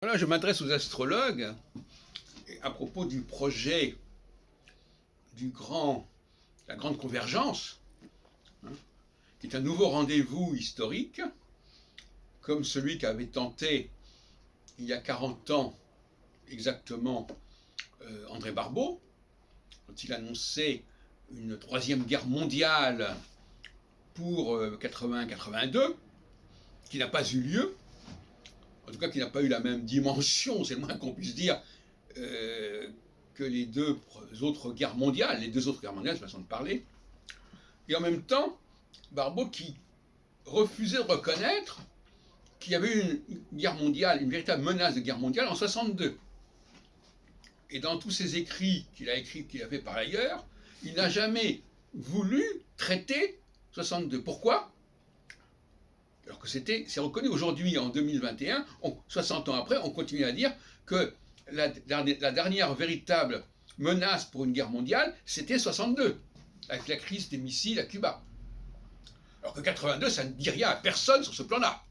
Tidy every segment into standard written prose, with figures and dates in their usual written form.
Voilà, je m'adresse aux astrologues à propos du projet la grande convergence, hein, qui est un nouveau rendez-vous historique, comme celui qu'avait tenté il y a 40 ans exactement André Barbeau, quand il annonçait une troisième guerre mondiale pour 80-82, qui n'a pas eu lieu, en tout cas qui n'a pas eu la même dimension, c'est le moins qu'on puisse dire, que les deux autres guerres mondiales, c'est façon de parler. Et en même temps, Barbeau qui refusait de reconnaître qu'il y avait eu une guerre mondiale, une véritable menace de guerre mondiale en 62. Et dans tous ses écrits qu'il a fait par ailleurs, il n'a jamais voulu traiter 62. Pourquoi ? Alors que c'est reconnu aujourd'hui, en 2021, 60 ans après, on continue à dire que la dernière véritable menace pour une guerre mondiale, c'était 62, avec la crise des missiles à Cuba. Alors que 82, ça ne dit rien à personne sur ce plan-là.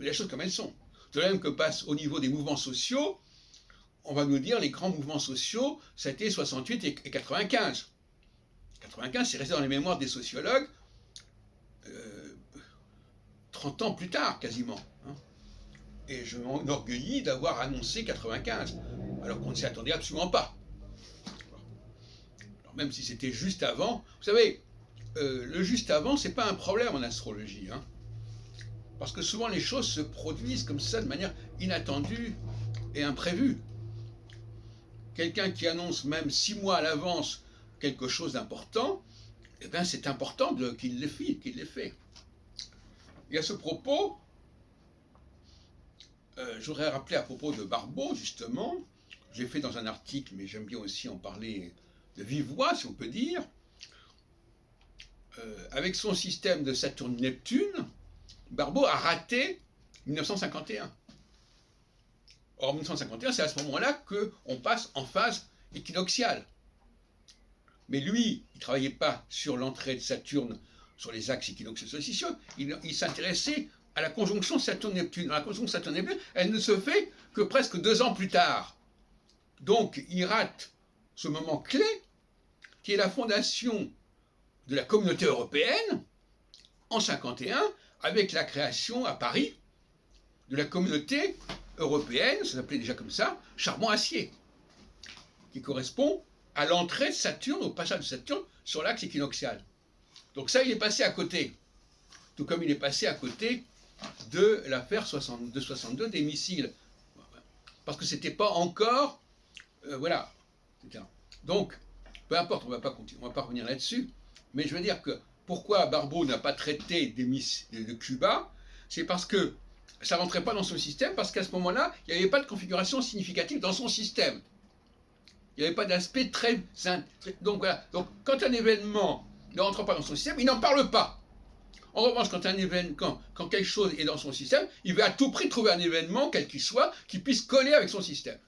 Mais les choses comme elles sont. De même que passe au niveau des mouvements sociaux, on va nous dire les grands mouvements sociaux, ça a été 68 et 95. 95, c'est resté dans les mémoires des sociologues 30 ans plus tard, quasiment. Et je m'enorgueillis d'avoir annoncé 95, alors qu'on ne s'y attendait absolument pas. Alors même si c'était juste avant, vous savez, le juste avant, c'est pas un problème en astrologie, parce que souvent les choses se produisent comme ça de manière inattendue et imprévue. Quelqu'un qui annonce même 6 mois à l'avance quelque chose d'important, eh bien c'est important qu'il l'ait fait. Et à ce propos, je voudrais rappeler à propos de Barbeau, justement, j'ai fait dans un article, mais j'aime bien aussi en parler de vive voix, si on peut dire, avec son système de Saturne-Neptune, Barbeau a raté 1951. Or, 1951, c'est à ce moment-là qu'on passe en phase équinoxiale. Mais lui, il ne travaillait pas sur l'entrée de Saturne sur les axes équinoxiaux-solsticiaux, il s'intéressait à la conjonction Saturne-Neptune. La conjonction Saturne-Neptune, elle ne se fait que presque 2 ans plus tard. Donc, il rate ce moment clé, qui est la fondation de la communauté européenne, en 51, avec la création à Paris de la communauté européenne, ça s'appelait déjà comme ça, charbon-acier, qui correspond à l'entrée de Saturne, au passage de Saturne sur l'axe équinoxial. Donc ça, il est passé à côté, tout comme il est passé à côté de l'affaire de 62 des missiles, parce que c'était pas encore, voilà, etc. Donc, peu importe, on va pas revenir là-dessus, mais je veux dire que pourquoi Barbeau n'a pas traité des missiles de Cuba, c'est parce que ça rentrait pas dans son système, parce qu'à ce moment-là, il n'y avait pas de configuration significative dans son système. Il n'y avait pas d'aspect très... Donc voilà, donc quand un événement ne rentre pas dans son système, il n'en parle pas. En revanche, quand quelque chose est dans son système, il veut à tout prix trouver un événement, quel qu'il soit, qui puisse coller avec son système.